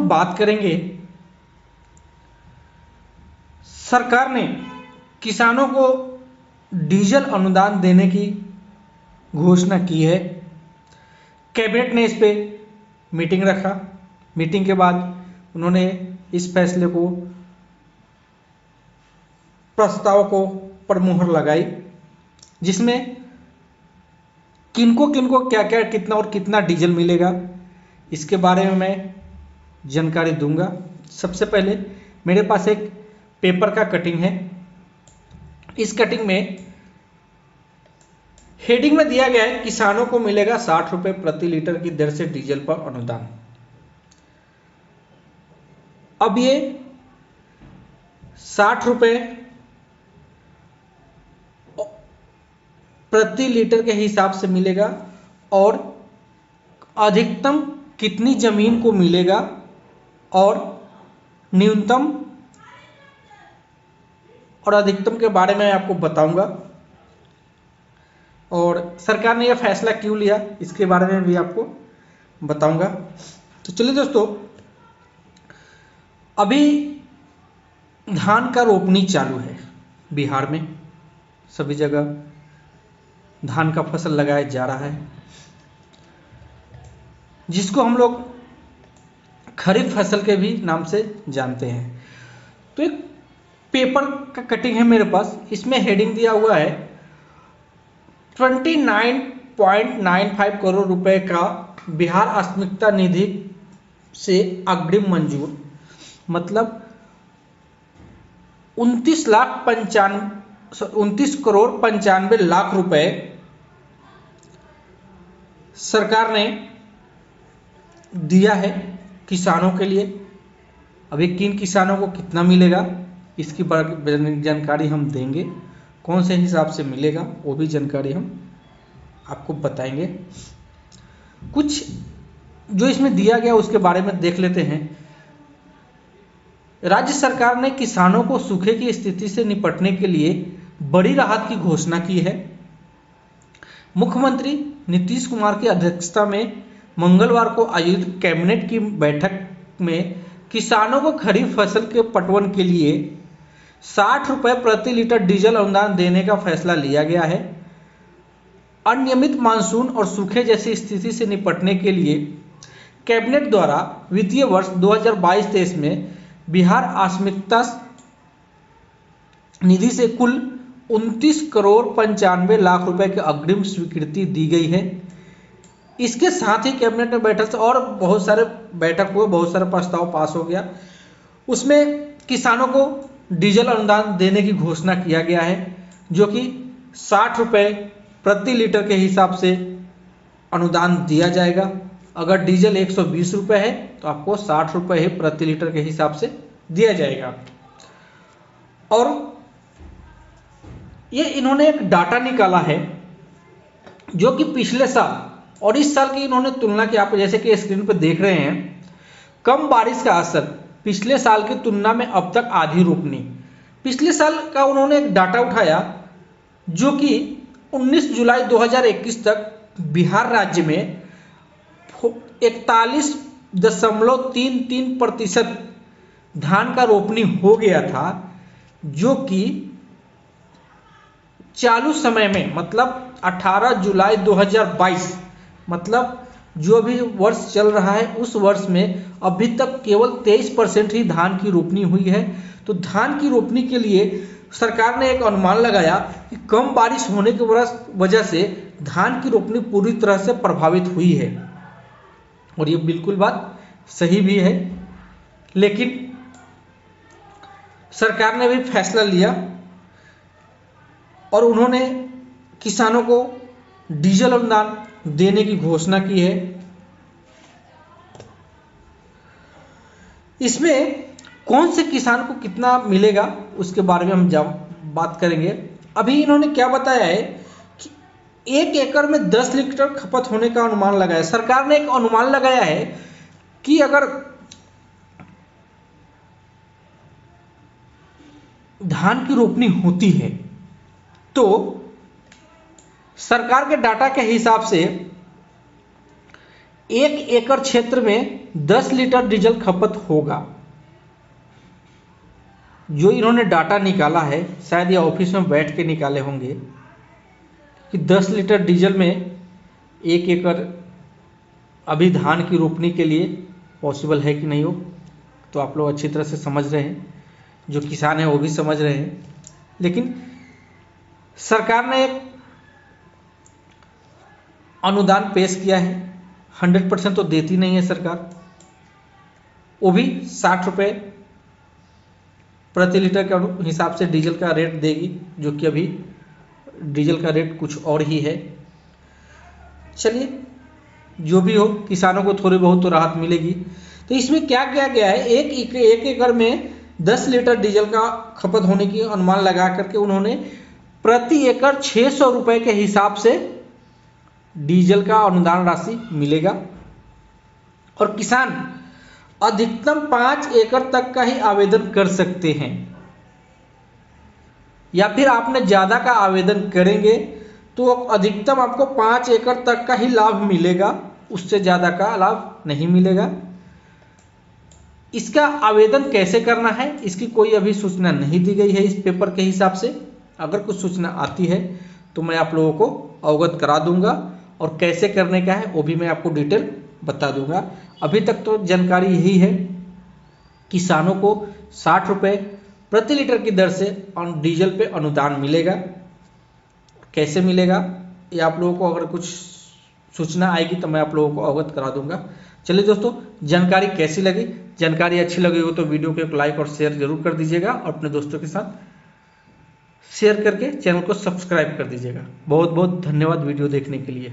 लोग बात करेंगे, सरकार ने किसानों को डीजल अनुदान देने की घोषणा की है। कैबिनेट ने इस पे मीटिंग रखा। मीटिंग के बाद उन्होंने इस फैसले को, प्रस्ताव को पर मुहर लगाई, जिसमें किनको किनको क्या क्या, कितना और कितना डीजल मिलेगा, इसके बारे में मैं जानकारी दूंगा। सबसे पहले मेरे पास एक पेपर का कटिंग है। इस कटिंग में हेडिंग में दिया गया है, किसानों को मिलेगा 60 रुपए प्रति लीटर की दर से डीजल पर अनुदान। अब ये 60 रुपए प्रति लीटर के हिसाब से मिलेगा और अधिकतम कितनी जमीन को मिलेगा और न्यूनतम और अधिकतम के बारे में आपको बताऊंगा, और सरकार ने यह फैसला क्यों लिया इसके बारे में भी आपको बताऊंगा। तो चलिए दोस्तों, अभी धान का रोपनी चालू है बिहार में। सभी जगह धान का फसल लगाया जा रहा है, जिसको हम लोग खरीफ फसल के भी नाम से जानते हैं। तो एक पेपर का कटिंग है मेरे पास, इसमें हेडिंग दिया हुआ है 29.95 करोड़ रुपए का बिहार आस्मिकता निधि से अग्रिम मंजूर, मतलब 29,95,00,000 रुपए सरकार ने दिया है किसानों के लिए। अभी किन किसानों को कितना मिलेगा इसकी जानकारी हम देंगे, कौन से हिसाब से मिलेगा वो भी जानकारी हम आपको बताएंगे। कुछ जो इसमें दिया गया उसके बारे में देख लेते हैं। राज्य सरकार ने किसानों को सूखे की स्थिति से निपटने के लिए बड़ी राहत की घोषणा की है। मुख्यमंत्री नीतीश कुमार की अध्यक्षता में मंगलवार को आयोजित कैबिनेट की बैठक में किसानों को खरीफ फसल के पटवन के लिए 60 रुपए प्रति लीटर डीजल अनुदान देने का फैसला लिया गया है। अनियमित मानसून और सूखे जैसी स्थिति से निपटने के लिए कैबिनेट द्वारा वित्तीय वर्ष 2022-23 में बिहार आस्मिकता निधि से कुल 29,95,00,000 रुपए की अग्रिम स्वीकृति दी गई है। इसके साथ ही कैबिनेट में बैठक से और बहुत सारे बैठक हुए, बहुत सारे प्रस्ताव पास हो गया। उसमें किसानों को डीजल अनुदान देने की घोषणा किया गया है, जो कि 60 रुपए प्रति लीटर के हिसाब से अनुदान दिया जाएगा। अगर डीजल 120 रुपए है तो आपको 60 रुपए ही प्रति लीटर के हिसाब से दिया जाएगा। और ये इन्होंने एक डाटा निकाला है जो कि पिछले साल और इस साल की इन्होंने तुलना की। आप जैसे कि स्क्रीन पर देख रहे हैं, कम बारिश का असर पिछले साल की तुलना में अब तक आधी रोपनी। पिछले साल का उन्होंने एक डाटा उठाया जो कि 19 जुलाई 2021 तक बिहार राज्य में 41.33% धान का रोपनी हो गया था, जो कि चालू समय में मतलब 18 जुलाई 2022, मतलब जो भी वर्ष चल रहा है उस वर्ष में अभी तक केवल 23% ही धान की रोपनी हुई है। तो धान की रोपनी के लिए सरकार ने एक अनुमान लगाया कि कम बारिश होने की वजह से धान की रोपनी पूरी तरह से प्रभावित हुई है, और ये बिल्कुल बात सही भी है। लेकिन सरकार ने भी फैसला लिया और उन्होंने किसानों को डीजल अनुदान देने की घोषणा की है। इसमें कौन से किसान को कितना मिलेगा उसके बारे में हम बात करेंगे। अभी इन्होंने क्या बताया है कि 1 एकड़ में 10 लीटर खपत होने का अनुमान लगाया। सरकार ने एक अनुमान लगाया है कि अगर धान की रोपनी होती है तो सरकार के डाटा के हिसाब से 1 एकड़ क्षेत्र में 10 लीटर डीजल खपत होगा। जो इन्होंने डाटा निकाला है, शायद ये ऑफिस में बैठ के निकाले होंगे कि 10 लीटर डीजल में 1 एकड़ अभी धान की रोपनी के लिए पॉसिबल है कि नहीं हो। तो आप लोग अच्छी तरह से समझ रहे हैं, जो किसान हैं वो भी समझ रहे हैं। लेकिन सरकार ने एक अनुदान पेश किया है, 100% तो देती नहीं है सरकार, वो भी 60 रुपये प्रति लीटर के हिसाब से डीजल का रेट देगी, जो कि अभी डीजल का रेट कुछ और ही है। चलिए जो भी हो, किसानों को थोड़ी बहुत तो राहत मिलेगी। तो इसमें क्या किया गया है, एक एकड़ में 10 लीटर डीजल का खपत होने की अनुमान लगा करके उन्होंने प्रति एकड़ 600 रुपये के हिसाब से डीजल का अनुदान राशि मिलेगा। और किसान अधिकतम 5 एकड़ तक का ही आवेदन कर सकते हैं, या फिर आपने ज़्यादा का आवेदन करेंगे तो अधिकतम आपको 5 एकड़ तक का ही लाभ मिलेगा, उससे ज़्यादा का लाभ नहीं मिलेगा। इसका आवेदन कैसे करना है, इसकी कोई अभी सूचना नहीं दी गई है इस पेपर के हिसाब से। अगर कुछ सूचना आती है तो मैं आप लोगों को अवगत करा दूंगा, और कैसे करने का है वो भी मैं आपको डिटेल बता दूंगा। अभी तक तो जानकारी यही है, किसानों को 60 रुपये प्रति लीटर की दर से डीजल पे अनुदान मिलेगा। कैसे मिलेगा ये आप लोगों को अगर कुछ सूचना आएगी तो मैं आप लोगों को अवगत करा दूंगा। चलिए दोस्तों, जानकारी कैसी लगी, जानकारी अच्छी लगी हो तो वीडियो को एक लाइक और शेयर जरूर कर दीजिएगा, और अपने दोस्तों के साथ शेयर करके चैनल को सब्सक्राइब कर दीजिएगा। बहुत बहुत धन्यवाद वीडियो देखने के लिए।